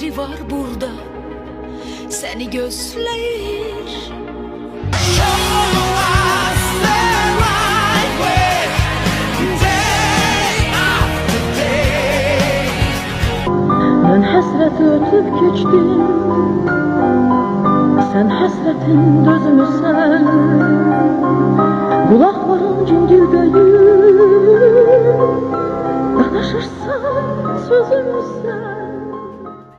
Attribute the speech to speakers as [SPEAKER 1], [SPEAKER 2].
[SPEAKER 1] biri var burada, seni gözləyir.
[SPEAKER 2] Ben həsrət ötüb keçdim, sən həsrətin dözmüsən. Qulaqların cingildəyir, danışırsan sözümsən.